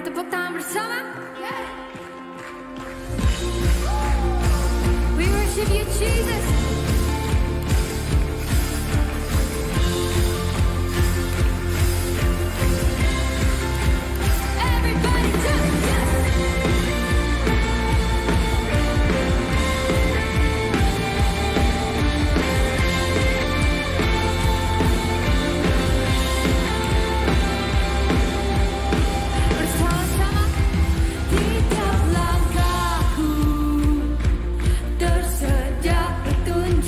bertepuk tangan bersama. We worship you, Jesus. Everybody just yes. Bersama-sama tiap langkahku tersedia petunjuk.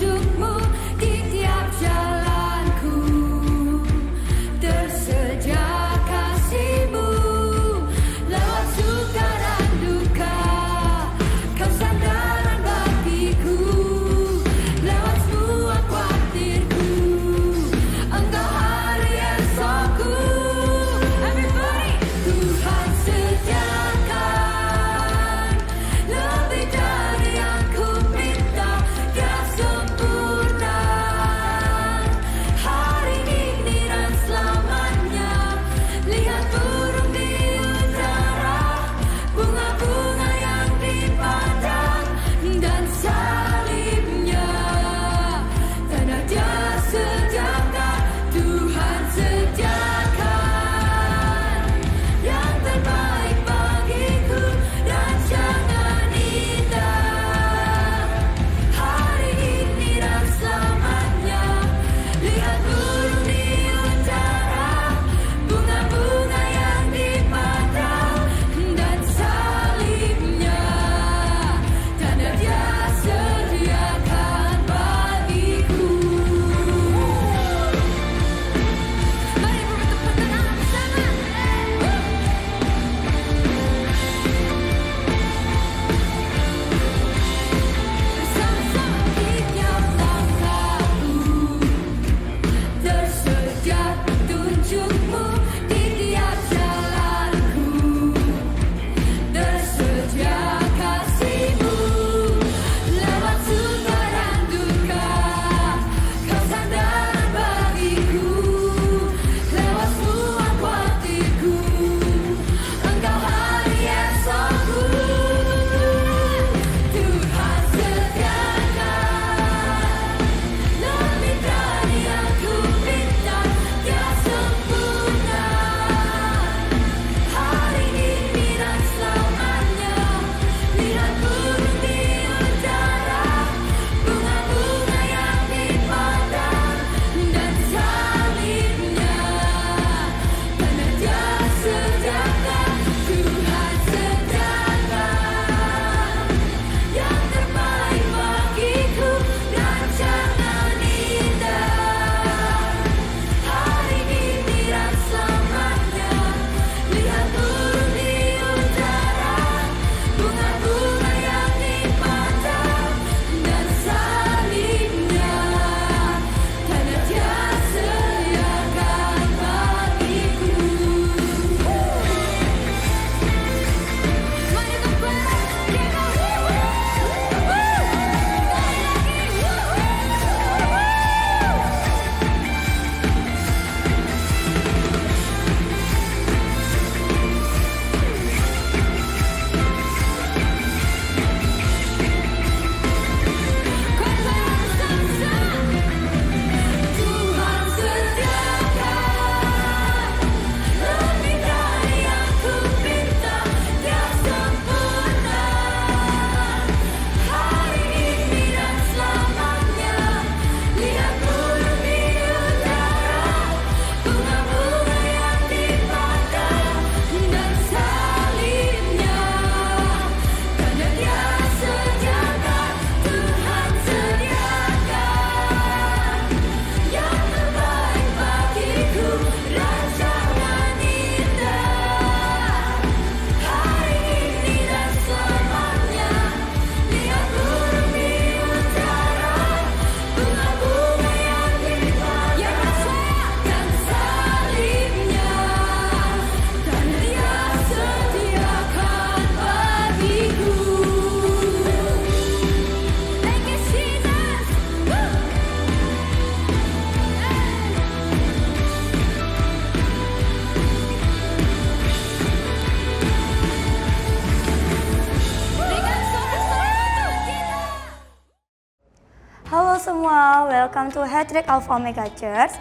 Halo, welcome to Hattrick Alpha Omega Church.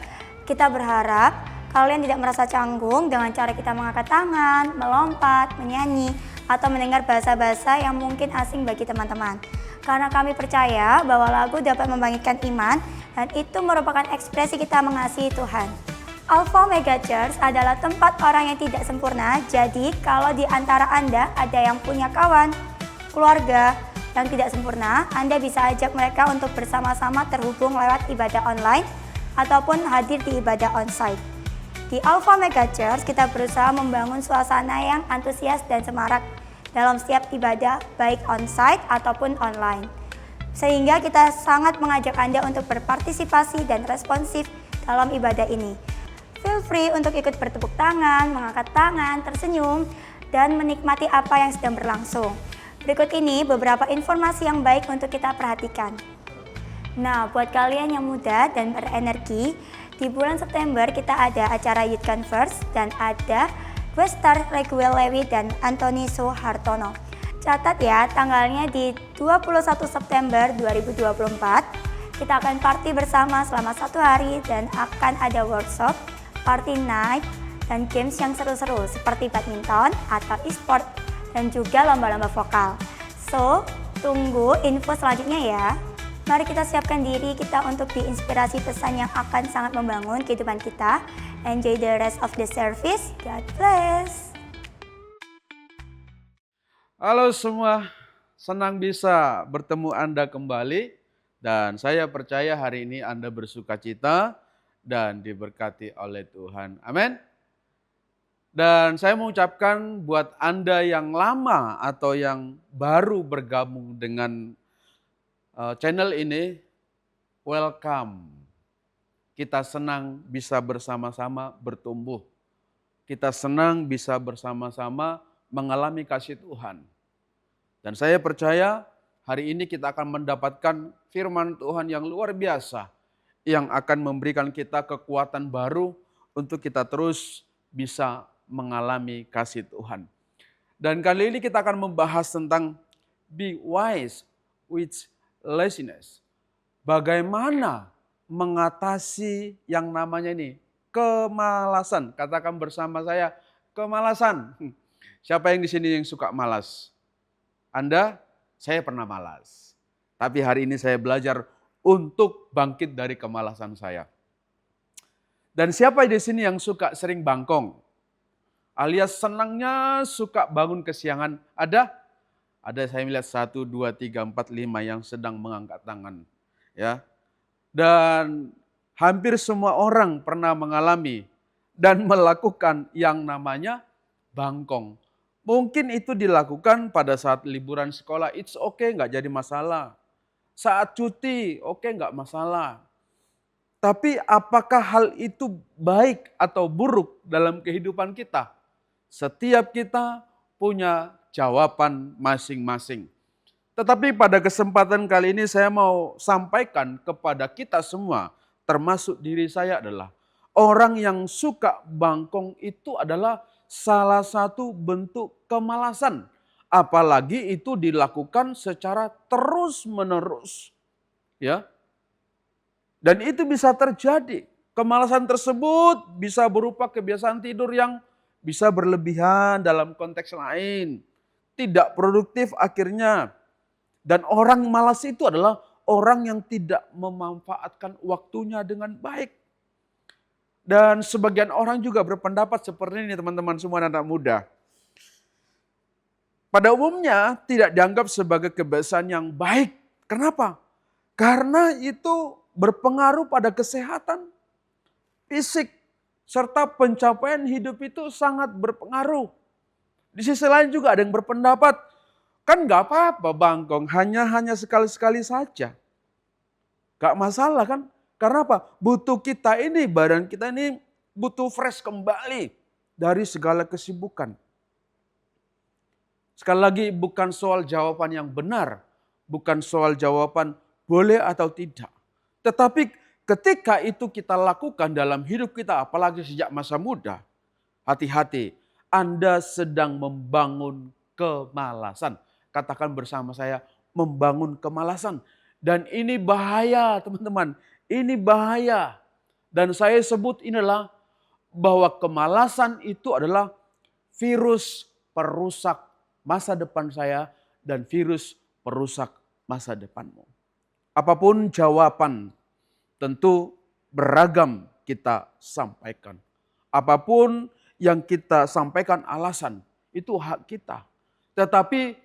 Kita berharap kalian tidak merasa canggung dengan cara kita mengangkat tangan, melompat, menyanyi, atau mendengar bahasa-bahasa yang mungkin asing bagi teman-teman. Karena kami percaya bahwa lagu dapat membangkitkan iman dan itu merupakan ekspresi kita mengasihi Tuhan. Alpha Omega Church adalah tempat orang yang tidak sempurna, jadi kalau di antara Anda ada yang punya kawan, keluarga, yang tidak sempurna, Anda bisa ajak mereka untuk bersama-sama terhubung lewat ibadah online ataupun hadir di ibadah onsite. Di Alpha Omega Church, kita berusaha membangun suasana yang antusias dan semarak dalam setiap ibadah, baik onsite ataupun online. Sehingga kita sangat mengajak Anda untuk berpartisipasi dan responsif dalam ibadah ini. Feel free untuk ikut bertepuk tangan, mengangkat tangan, tersenyum, dan menikmati apa yang sedang berlangsung. Berikut ini beberapa informasi yang baik untuk kita perhatikan. Nah, buat kalian yang muda dan berenergi, di bulan September kita ada acara Youth Converse dan ada Westar Reguel Lewi dan Anthony Soehartono. Catat ya, tanggalnya di 21 September 2024. Kita akan party bersama selama 1 hari dan akan ada workshop, party night, dan games yang seru-seru seperti badminton atau e-sport dan juga lomba-lomba vokal. So, tunggu info selanjutnya ya. Mari kita siapkan diri kita untuk diinspirasi pesan yang akan sangat membangun kehidupan kita. Enjoy the rest of the service. God bless. Halo semua, senang bisa bertemu Anda kembali. Dan saya percaya hari ini Anda bersuka cita dan diberkati oleh Tuhan. Amin. Dan saya mengucapkan buat Anda yang lama atau yang baru bergabung dengan channel ini, welcome. Kita senang bisa bersama-sama bertumbuh. Kita senang bisa bersama-sama mengalami kasih Tuhan. Dan saya percaya hari ini kita akan mendapatkan firman Tuhan yang luar biasa, yang akan memberikan kita kekuatan baru untuk kita terus bisa mengalami kasih Tuhan. Dan kali ini kita akan membahas tentang be wise with laziness. Bagaimana mengatasi yang namanya ini kemalasan. Katakan bersama saya, kemalasan. Siapa yang di sini yang suka malas? Anda, saya pernah malas. Tapi hari ini saya belajar untuk bangkit dari kemalasan saya. Dan siapa di sini yang suka sering bangkong? Alias senangnya suka bangun kesiangan. Ada? Ada, saya melihat 1, 2, 3, 4, 5 yang sedang mengangkat tangan. Ya. Dan hampir semua orang pernah mengalami dan melakukan yang namanya bangkong. Mungkin itu dilakukan pada saat liburan sekolah, it's okay, nggak jadi masalah. Saat cuti, oke, nggak masalah. Tapi apakah hal itu baik atau buruk dalam kehidupan kita? Setiap kita punya jawaban masing-masing. Tetapi pada kesempatan kali ini saya mau sampaikan kepada kita semua, termasuk diri saya adalah, orang yang suka bangkong itu adalah salah satu bentuk kemalasan. Apalagi itu dilakukan secara terus-menerus. Ya. Dan itu bisa terjadi. Kemalasan tersebut bisa berupa kebiasaan tidur yang bisa berlebihan dalam konteks lain. Tidak produktif akhirnya. Dan orang malas itu adalah orang yang tidak memanfaatkan waktunya dengan baik. Dan sebagian orang juga berpendapat seperti ini teman-teman semua anak muda. Pada umumnya tidak dianggap sebagai kebiasaan yang baik. Kenapa? Karena itu berpengaruh pada kesehatan fisik. Serta pencapaian hidup itu sangat berpengaruh. Di sisi lain juga ada yang berpendapat, kan gak apa-apa bangkong, hanya sekali-sekali saja. Gak masalah kan? Karena apa? Butuh kita ini, badan kita ini butuh fresh kembali dari segala kesibukan. Sekali lagi bukan soal jawaban yang benar, bukan soal jawaban boleh atau tidak. Tetapi ketika itu kita lakukan dalam hidup kita, apalagi sejak masa muda, hati-hati, Anda sedang membangun kemalasan. Katakan bersama saya, membangun kemalasan. Dan ini bahaya teman-teman. Ini bahaya. Dan saya sebut inilah bahwa kemalasan itu adalah virus perusak masa depan saya dan virus perusak masa depanmu. Apapun jawaban, tentu beragam kita sampaikan. Apapun yang kita sampaikan alasan, itu hak kita. Tetapi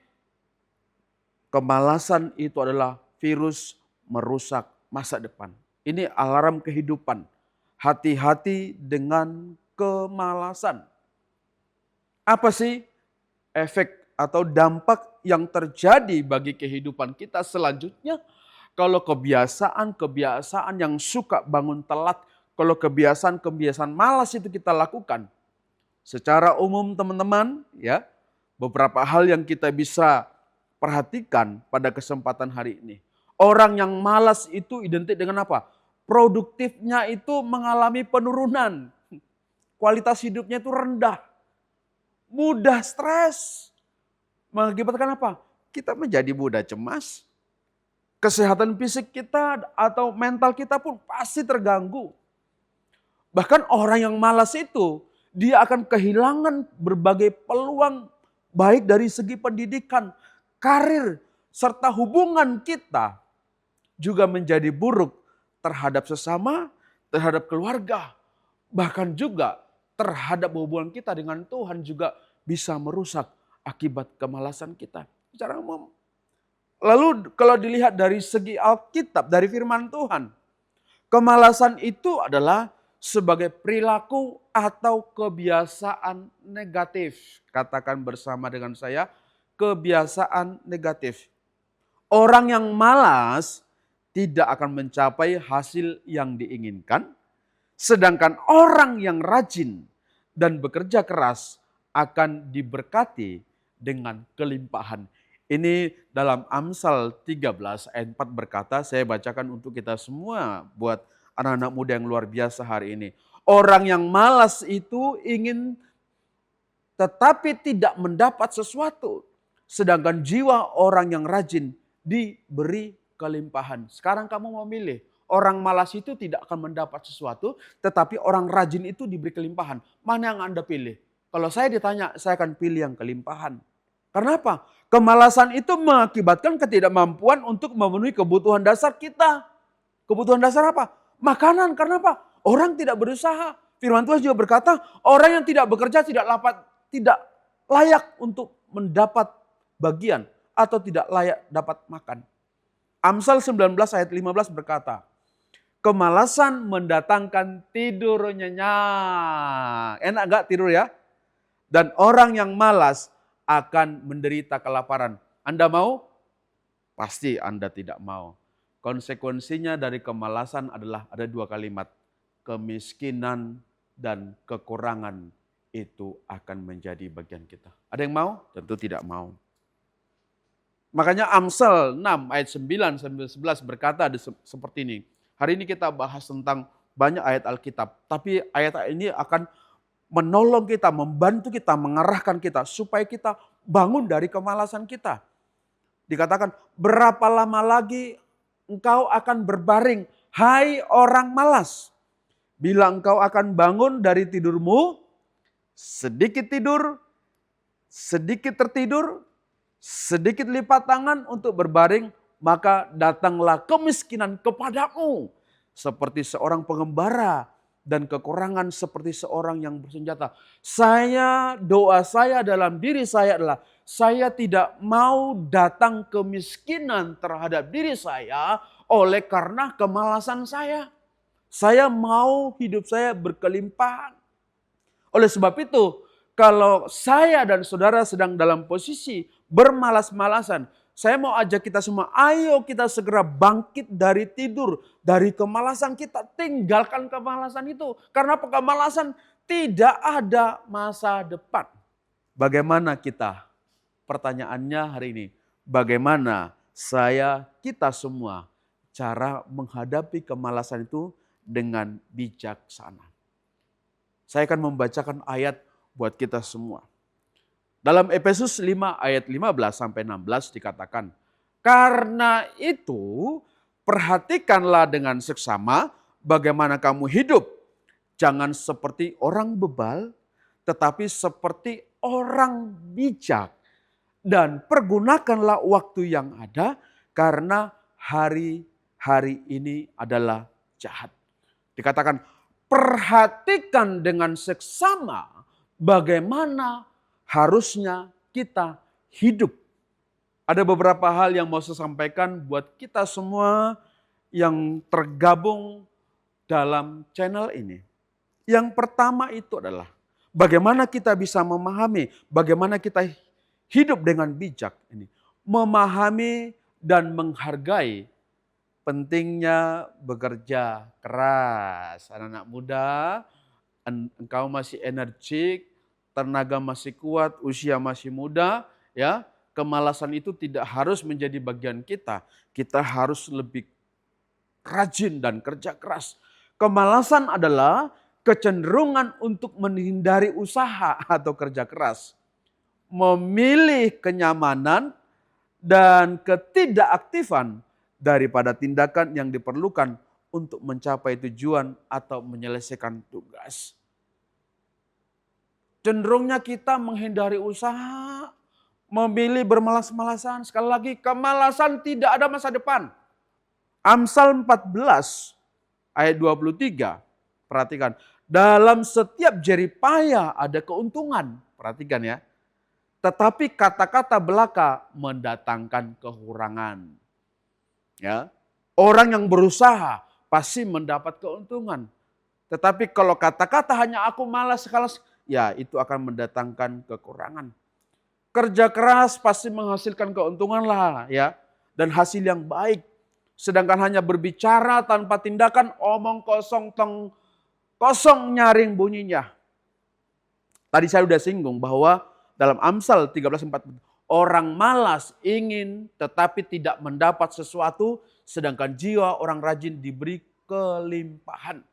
kemalasan itu adalah virus merusak masa depan. Ini alarm kehidupan. Hati-hati dengan kemalasan. Apa sih efek atau dampak yang terjadi bagi kehidupan kita selanjutnya? Kalau kebiasaan-kebiasaan yang suka bangun telat, kalau kebiasaan-kebiasaan malas itu kita lakukan. Secara umum teman-teman, ya, beberapa hal yang kita bisa perhatikan pada kesempatan hari ini. Orang yang malas itu identik dengan apa? Produktifnya itu mengalami penurunan. Kualitas hidupnya itu rendah. Mudah stres. Mengakibatkan apa? Kita menjadi mudah cemas. Kesehatan fisik kita atau mental kita pun pasti terganggu. Bahkan orang yang malas itu, dia akan kehilangan berbagai peluang baik dari segi pendidikan, karir, serta hubungan kita juga menjadi buruk terhadap sesama, terhadap keluarga, bahkan juga terhadap hubungan kita dengan Tuhan juga bisa merusak akibat kemalasan kita. Secara umum. Lalu kalau dilihat dari segi Alkitab, dari firman Tuhan, kemalasan itu adalah sebagai perilaku atau kebiasaan negatif. Katakan bersama dengan saya, kebiasaan negatif. Orang yang malas tidak akan mencapai hasil yang diinginkan. Sedangkan orang yang rajin dan bekerja keras akan diberkati dengan kelimpahan. Ini dalam Amsal 13 ayat 4 berkata, saya bacakan untuk kita semua buat anak-anak muda yang luar biasa hari ini. Orang yang malas itu ingin tetapi tidak mendapat sesuatu. Sedangkan jiwa orang yang rajin diberi kelimpahan. Sekarang kamu mau milih. Orang malas itu tidak akan mendapat sesuatu, tetapi orang rajin itu diberi kelimpahan. Mana yang Anda pilih? Kalau saya ditanya, saya akan pilih yang kelimpahan. Karena apa? Kemalasan itu mengakibatkan ketidakmampuan untuk memenuhi kebutuhan dasar kita. Kebutuhan dasar apa? Makanan. Karena apa? Orang tidak berusaha. Firman Tuhan juga berkata, orang yang tidak bekerja tidak layak untuk mendapat bagian atau tidak layak dapat makan. Amsal 19 ayat 15 berkata, kemalasan mendatangkan tidur nyenyak. Enak gak tidur ya? Dan orang yang malas akan menderita kelaparan. Anda mau? Pasti Anda tidak mau. Konsekuensinya dari kemalasan adalah ada dua kalimat. Kemiskinan dan kekurangan itu akan menjadi bagian kita. Ada yang mau? Tentu tidak mau. Makanya Amsal 6 ayat 9 sampai 11 berkata seperti ini. Hari ini kita bahas tentang banyak ayat Alkitab. Tapi ayat ini akan menolong kita, membantu kita, mengarahkan kita. Supaya kita bangun dari kemalasan kita. Dikatakan, berapa lama lagi engkau akan berbaring, hai orang malas. Bila engkau akan bangun dari tidurmu, sedikit tidur, sedikit tertidur, sedikit lipat tangan untuk berbaring, maka datanglah kemiskinan kepadamu. Seperti seorang pengembara dan kekurangan seperti seorang yang bersenjata. Doa saya dalam diri saya adalah, saya tidak mau datang kemiskinan terhadap diri saya oleh karena kemalasan saya. Saya mau hidup saya berkelimpahan. Oleh sebab itu, kalau saya dan saudara sedang dalam posisi bermalas-malasan, saya mau ajak kita semua, ayo kita segera bangkit dari tidur, dari kemalasan kita, tinggalkan kemalasan itu. Karena kemalasan tidak ada masa depan. Bagaimana kita? Pertanyaannya hari ini, bagaimana kita semua cara menghadapi kemalasan itu dengan bijaksana. Saya akan membacakan ayat buat kita semua. Dalam Efesus 5 ayat 15 sampai 16 dikatakan, karena itu perhatikanlah dengan seksama bagaimana kamu hidup. Jangan seperti orang bebal, tetapi seperti orang bijak. Dan pergunakanlah waktu yang ada karena hari-hari ini adalah jahat. Dikatakan perhatikan dengan seksama bagaimana harusnya kita hidup. Ada beberapa hal yang mau saya sampaikan buat kita semua yang tergabung dalam channel ini. Yang pertama itu adalah bagaimana kita bisa memahami, bagaimana kita hidup dengan bijak ini. Memahami dan menghargai pentingnya bekerja keras. Anak-anak muda, engkau masih energik, tenaga masih kuat, usia masih muda, ya. Kemalasan itu tidak harus menjadi bagian kita. Kita harus lebih rajin dan kerja keras. Kemalasan adalah kecenderungan untuk menghindari usaha atau kerja keras. Memilih kenyamanan dan ketidakaktifan daripada tindakan yang diperlukan untuk mencapai tujuan atau menyelesaikan tugas. Cenderungnya kita menghindari usaha, memilih bermalas-malasan. Sekali lagi, kemalasan tidak ada masa depan. Amsal 14 ayat 23. Perhatikan, dalam setiap jeripaya ada keuntungan. Perhatikan ya. Tetapi kata-kata belaka mendatangkan kekurangan. Ya. Orang yang berusaha pasti mendapat keuntungan. Tetapi kalau kata-kata hanya aku malas, ya itu akan mendatangkan kekurangan. Kerja keras pasti menghasilkan keuntungan lah ya. Dan hasil yang baik. Sedangkan hanya berbicara tanpa tindakan, omong kosong, kosong nyaring bunyinya. Tadi saya sudah singgung bahwa dalam Amsal 13:4, orang malas ingin tetapi tidak mendapat sesuatu, sedangkan jiwa orang rajin diberi kelimpahan.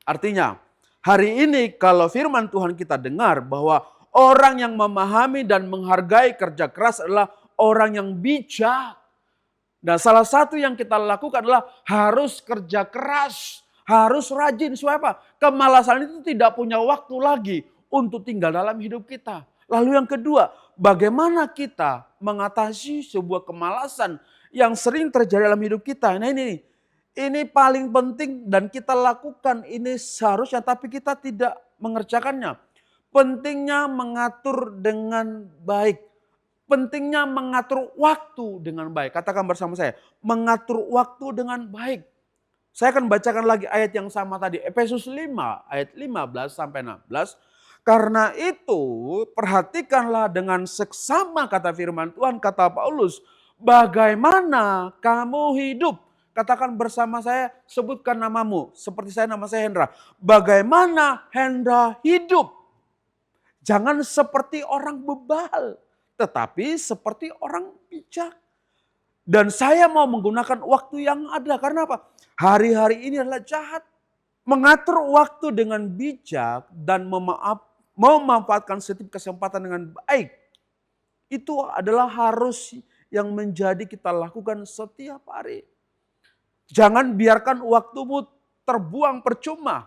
Artinya, hari ini kalau firman Tuhan kita dengar bahwa orang yang memahami dan menghargai kerja keras adalah orang yang bijak. Nah, salah satu yang kita lakukan adalah harus kerja keras, harus rajin. Supaya apa? Kemalasan itu tidak punya waktu lagi untuk tinggal dalam hidup kita. Lalu yang kedua, bagaimana kita mengatasi sebuah kemalasan yang sering terjadi dalam hidup kita. Nah ini paling penting dan kita lakukan ini seharusnya tapi kita tidak mengerjakannya. Pentingnya mengatur dengan baik. Pentingnya mengatur waktu dengan baik. Katakan bersama saya, mengatur waktu dengan baik. Saya akan bacakan lagi ayat yang sama tadi. Efesus 5 ayat 15 sampai 16. Karena itu perhatikanlah dengan seksama kata firman Tuhan, kata Paulus. Bagaimana kamu hidup. Katakan bersama saya, sebutkan namamu. Seperti nama saya Hendra. Bagaimana Hendra hidup. Jangan seperti orang bebal, tetapi seperti orang bijak. Dan saya mau menggunakan waktu yang ada. Karena apa? Hari-hari ini adalah jahat. Mengatur waktu dengan bijak dan memanfaatkan setiap kesempatan dengan baik. Itu adalah harus yang menjadi kita lakukan setiap hari. Jangan biarkan waktumu terbuang percuma.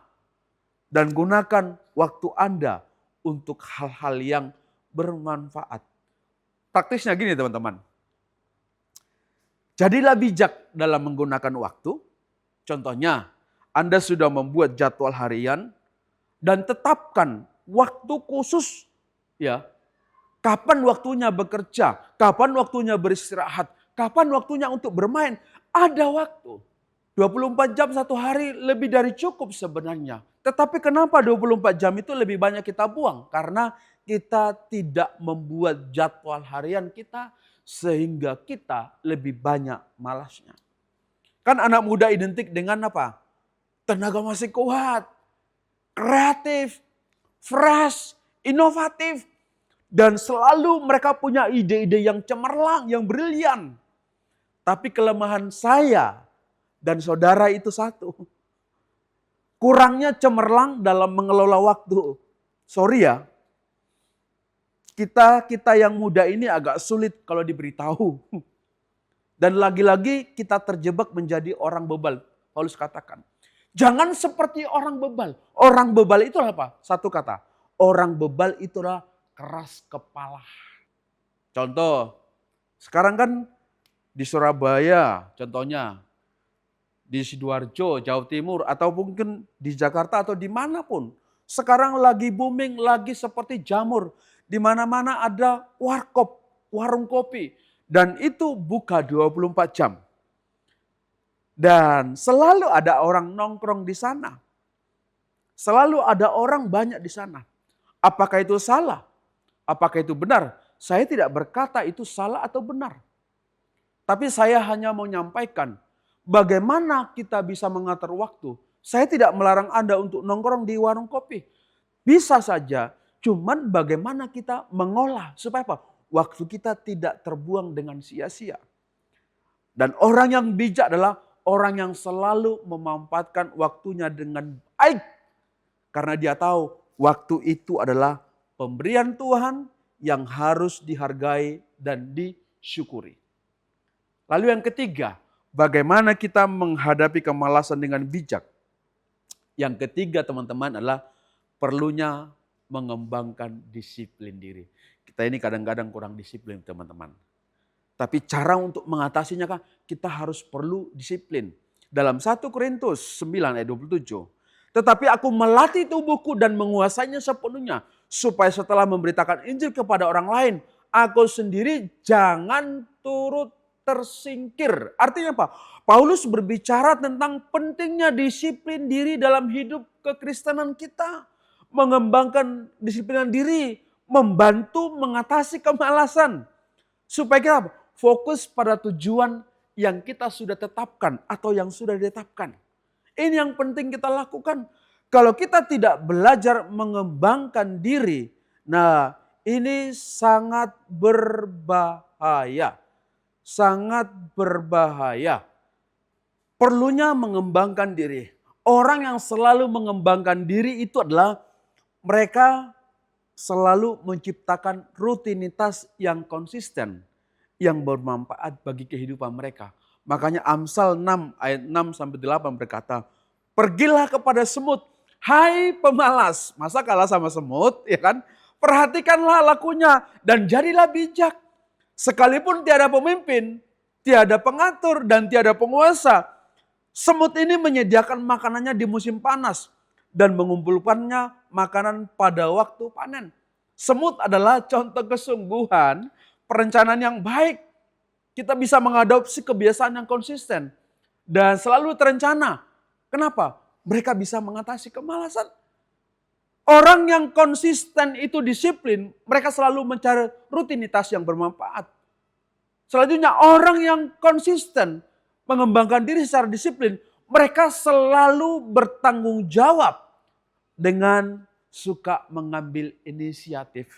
Dan gunakan waktu Anda untuk hal-hal yang bermanfaat. Praktisnya gini teman-teman. Jadilah bijak dalam menggunakan waktu. Contohnya, Anda sudah membuat jadwal harian dan tetapkan waktu khusus. Ya, kapan waktunya bekerja, kapan waktunya beristirahat, kapan waktunya untuk bermain. Ada waktu. 24 jam satu hari lebih dari cukup sebenarnya. Tetapi kenapa 24 jam itu lebih banyak kita buang? Karena kita tidak membuat jadwal harian kita sehingga kita lebih banyak malasnya. Kan anak muda identik dengan apa? Tenaga masih kuat, kreatif, fresh, inovatif. Dan selalu mereka punya ide-ide yang cemerlang, yang brilian. Tapi kelemahan saya dan saudara itu satu. Kurangnya cemerlang dalam mengelola waktu. Sorry ya. Kita yang muda ini agak sulit kalau diberitahu. Dan lagi-lagi kita terjebak menjadi orang bebal. Paulus katakan, jangan seperti orang bebal. Orang bebal itu apa? Satu kata, orang bebal itulah keras kepala. Contoh, sekarang kan di Surabaya contohnya, di Sidoarjo, Jawa Timur, atau mungkin di Jakarta atau dimanapun. Sekarang lagi booming, lagi seperti jamur. Di mana-mana ada warkop, warung kopi. Dan itu buka 24 jam. Dan selalu ada orang nongkrong di sana. Selalu ada orang banyak di sana. Apakah itu salah? Apakah itu benar? Saya tidak berkata itu salah atau benar. Tapi saya hanya mau menyampaikan bagaimana kita bisa mengatur waktu. Saya tidak melarang Anda untuk nongkrong di warung kopi. Bisa saja, cuman bagaimana kita mengolah supaya apa? Waktu kita tidak terbuang dengan sia-sia. Dan orang yang bijak adalah orang yang selalu memanfaatkan waktunya dengan baik. Karena dia tahu waktu itu adalah pemberian Tuhan yang harus dihargai dan disyukuri. Lalu yang ketiga, bagaimana kita menghadapi kemalasan dengan bijak? Yang ketiga teman-teman adalah perlunya mengembangkan disiplin diri. Kita ini kadang-kadang kurang disiplin teman-teman. Tapi cara untuk mengatasinya kan kita harus perlu disiplin. Dalam 1 Korintus 9 ayat 27. Tetapi aku melatih tubuhku dan menguasainya sepenuhnya. Supaya setelah memberitakan Injil kepada orang lain, aku sendiri jangan turut tersingkir. Artinya apa? Paulus berbicara tentang pentingnya disiplin diri dalam hidup kekristenan kita. Mengembangkan disiplin diri, membantu mengatasi kemalasan. Supaya kita fokus pada tujuan yang kita sudah tetapkan atau yang sudah ditetapkan. Ini yang penting kita lakukan. Kalau kita tidak belajar mengembangkan diri, nah ini sangat berbahaya. Sangat berbahaya. Perlunya mengembangkan diri. Orang yang selalu mengembangkan diri itu adalah mereka selalu menciptakan rutinitas yang konsisten, yang bermanfaat bagi kehidupan mereka. Makanya Amsal 6 ayat 6 sampai 8 berkata, pergilah kepada semut, hai pemalas. Masa kalah sama semut, ya kan? Perhatikanlah lakunya dan jadilah bijak. Sekalipun tiada pemimpin, tiada pengatur dan tiada penguasa, semut ini menyediakan makanannya di musim panas dan mengumpulkannya makanan pada waktu panen. Semut adalah contoh kesungguhan, perencanaan yang baik. Kita bisa mengadopsi kebiasaan yang konsisten dan selalu terencana. Kenapa? Mereka bisa mengatasi kemalasan. Orang yang konsisten itu disiplin, mereka selalu mencari rutinitas yang bermanfaat. Selanjutnya orang yang konsisten mengembangkan diri secara disiplin, mereka selalu bertanggung jawab dengan suka mengambil inisiatif.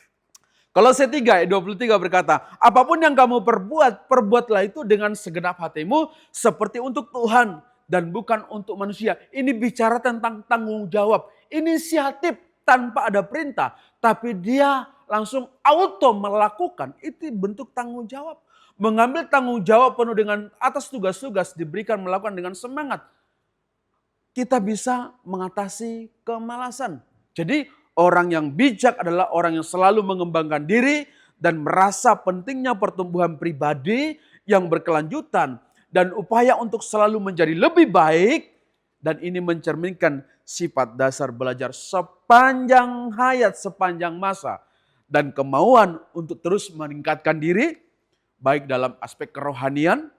Kolose 3 ayat 23 berkata, apapun yang kamu perbuat, perbuatlah itu dengan segenap hatimu seperti untuk Tuhan dan bukan untuk manusia. Ini bicara tentang tanggung jawab, inisiatif tanpa ada perintah, tapi dia langsung auto melakukan. Itu bentuk tanggung jawab. Mengambil tanggung jawab penuh dengan atas tugas-tugas diberikan melakukan dengan semangat. Kita bisa mengatasi kemalasan. Jadi orang yang bijak adalah orang yang selalu mengembangkan diri dan merasa pentingnya pertumbuhan pribadi yang berkelanjutan dan upaya untuk selalu menjadi lebih baik, dan ini mencerminkan sifat dasar belajar sepanjang hayat, sepanjang masa, dan kemauan untuk terus meningkatkan diri baik dalam aspek kerohanian,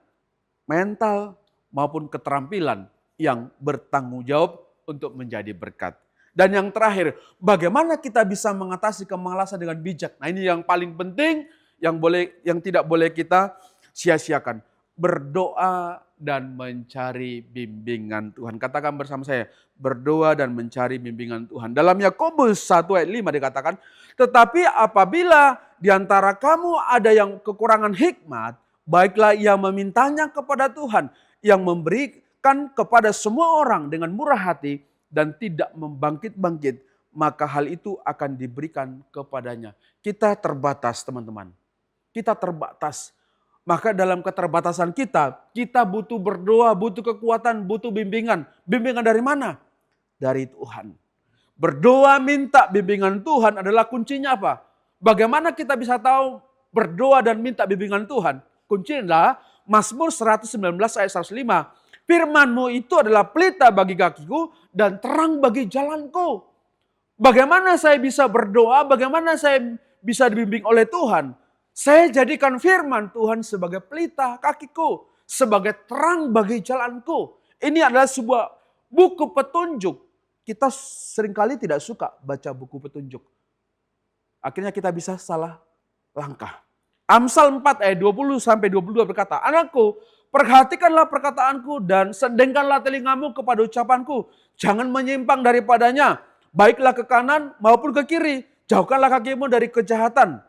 mental maupun keterampilan yang bertanggung jawab untuk menjadi berkat. Dan yang terakhir, bagaimana kita bisa mengatasi kemalasan dengan bijak? Nah, ini yang paling penting yang tidak boleh kita sia-siakan. Berdoa dan mencari bimbingan Tuhan. Katakan bersama saya, berdoa dan mencari bimbingan Tuhan. Dalam Yakobus 1 ayat 5 dikatakan, tetapi apabila di antara kamu ada yang kekurangan hikmat, baiklah ia memintanya kepada Tuhan yang memberikan kepada semua orang dengan murah hati dan tidak membangkit-bangkit, maka hal itu akan diberikan kepadanya. Kita terbatas teman-teman. Kita terbatas. Maka dalam keterbatasan kita butuh berdoa, butuh kekuatan, butuh bimbingan. Bimbingan dari mana? Dari Tuhan. Berdoa minta bimbingan Tuhan adalah kuncinya apa? Bagaimana kita bisa tahu berdoa dan minta bimbingan Tuhan? Kuncinya Mazmur 119 ayat 105. Firman-Mu itu adalah pelita bagi kakiku dan terang bagi jalanku. Bagaimana saya bisa berdoa? Bagaimana saya bisa dibimbing oleh Tuhan? Saya jadikan firman Tuhan sebagai pelita kakiku, sebagai terang bagi jalanku. Ini adalah sebuah buku petunjuk. Kita seringkali tidak suka baca buku petunjuk. Akhirnya kita bisa salah langkah. Amsal 4 ayat 20 sampai 22 berkata, "Anakku, perhatikanlah perkataanku dan sendengkanlah telingamu kepada ucapanku. Jangan menyimpang daripadanya, baiklah ke kanan maupun ke kiri. Jauhkanlah kakimu dari kejahatan."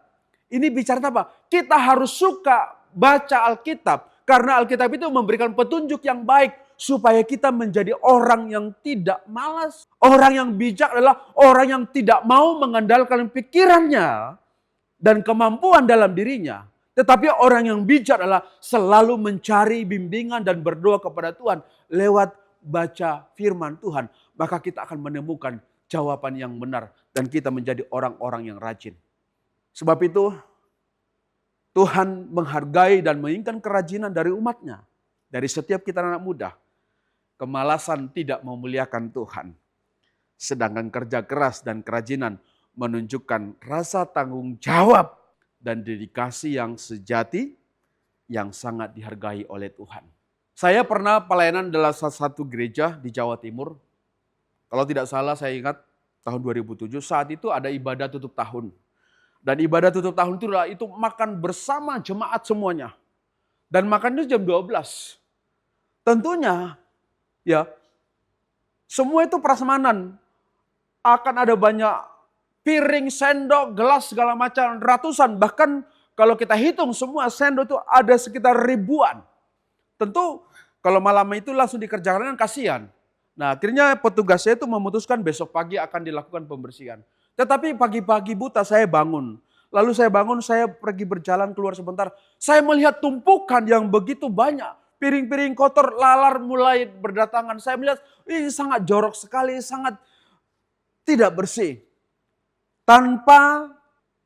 Ini bicara apa? Kita harus suka baca Alkitab. Karena Alkitab itu memberikan petunjuk yang baik. Supaya kita menjadi orang yang tidak malas. Orang yang bijak adalah orang yang tidak mau mengandalkan pikirannya dan kemampuan dalam dirinya. Tetapi orang yang bijak adalah selalu mencari bimbingan dan berdoa kepada Tuhan. Lewat baca firman Tuhan. Maka kita akan menemukan jawaban yang benar. Dan kita menjadi orang-orang yang rajin. Sebab itu Tuhan menghargai dan menginginkan kerajinan dari umatnya. Dari setiap kita anak muda. Kemalasan tidak memuliakan Tuhan. Sedangkan kerja keras dan kerajinan menunjukkan rasa tanggung jawab dan dedikasi yang sejati yang sangat dihargai oleh Tuhan. Saya pernah pelayanan dalam salah satu gereja di Jawa Timur. Kalau tidak salah saya ingat tahun 2007 saat itu ada ibadah tutup tahun. Dan ibadah tutup tahun itu makan bersama jemaat semuanya. Dan makan itu jam 12. Tentunya ya semua itu prasmanan. Akan ada banyak piring, sendok, gelas segala macam ratusan. Bahkan kalau kita hitung semua sendok itu ada sekitar ribuan. Tentu kalau malam itu langsung dikerjakan kan kasihan. Nah akhirnya petugasnya itu memutuskan besok pagi akan dilakukan pembersihan. Tetapi pagi-pagi buta saya bangun. Lalu saya bangun, saya pergi berjalan keluar sebentar. Saya melihat tumpukan yang begitu banyak. Piring-piring kotor, lalar mulai berdatangan. Saya melihat ini sangat jorok sekali, sangat tidak bersih. Tanpa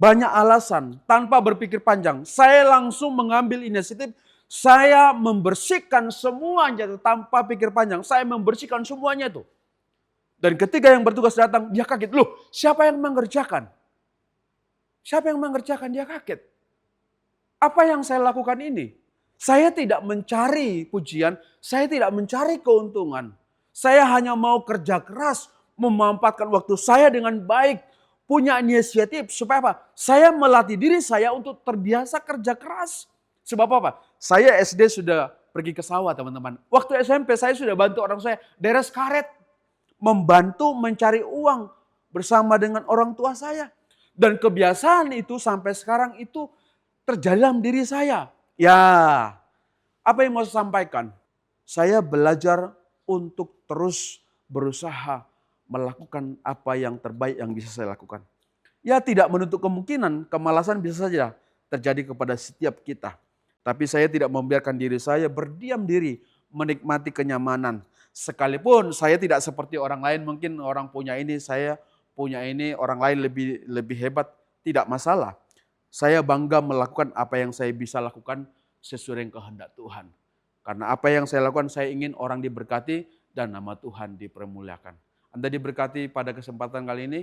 banyak alasan, tanpa berpikir panjang. Saya langsung mengambil inisiatif. Saya membersihkan semuanya tanpa pikir panjang. Saya membersihkan semuanya itu. Dan ketika yang bertugas datang, dia kaget. Loh, siapa yang mengerjakan? Siapa yang mengerjakan? Dia kaget. Apa yang saya lakukan ini? Saya tidak mencari pujian, saya tidak mencari keuntungan. Saya hanya mau kerja keras, memanfaatkan waktu saya dengan baik, punya inisiatif. Supaya apa? Saya melatih diri saya untuk terbiasa kerja keras. Sebab apa? Saya SD sudah pergi ke sawah teman-teman. Waktu SMP saya sudah bantu orang saya deres karet. Membantu mencari uang bersama dengan orang tua saya. Dan kebiasaan itu sampai sekarang itu terjadi dalam diri saya. Ya, apa yang mau saya sampaikan? Saya belajar untuk terus berusaha melakukan apa yang terbaik yang bisa saya lakukan. Ya tidak menutup kemungkinan kemalasan bisa saja terjadi kepada setiap kita. Tapi saya tidak membiarkan diri saya berdiam diri menikmati kenyamanan. Sekalipun saya tidak seperti orang lain, mungkin orang punya ini, saya punya ini, orang lain lebih hebat, tidak masalah. Saya bangga melakukan apa yang saya bisa lakukan sesuai dengan kehendak Tuhan. Karena apa yang saya lakukan, saya ingin orang diberkati dan nama Tuhan dipermuliakan. Anda diberkati pada kesempatan kali ini,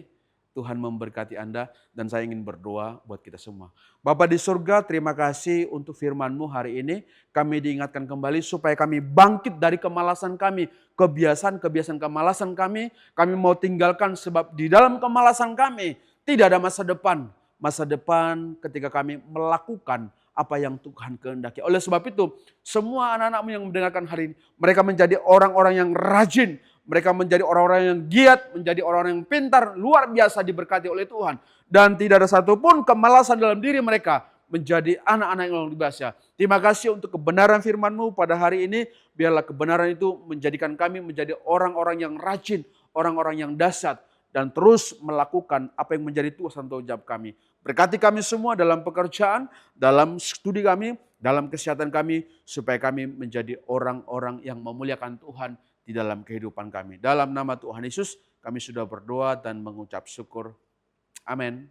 Tuhan memberkati Anda dan saya ingin berdoa buat kita semua. Bapa di surga, terima kasih untuk firman-Mu hari ini. Kami diingatkan kembali supaya kami bangkit dari kemalasan kami. Kebiasaan-kebiasaan kemalasan kami mau tinggalkan sebab di dalam kemalasan kami tidak ada masa depan. Masa depan ketika kami melakukan apa yang Tuhan kehendaki. Oleh sebab itu, semua anak-anak-Mu yang mendengarkan hari ini, mereka menjadi orang-orang yang rajin. Mereka menjadi orang-orang yang giat, menjadi orang-orang yang pintar, luar biasa diberkati oleh Tuhan. Dan tidak ada satupun kemalasan dalam diri mereka menjadi anak-anak yang luar biasa. Terima kasih untuk kebenaran firman-Mu pada hari ini. Biarlah kebenaran itu menjadikan kami menjadi orang-orang yang rajin, orang-orang yang dahsyat. Dan terus melakukan apa yang menjadi tugas dan tanggung jawab kami. Berkati kami semua dalam pekerjaan, dalam studi kami, dalam kesehatan kami, supaya kami menjadi orang-orang yang memuliakan Tuhan di dalam kehidupan kami. Dalam nama Tuhan Yesus, kami sudah berdoa dan mengucap syukur. Amin.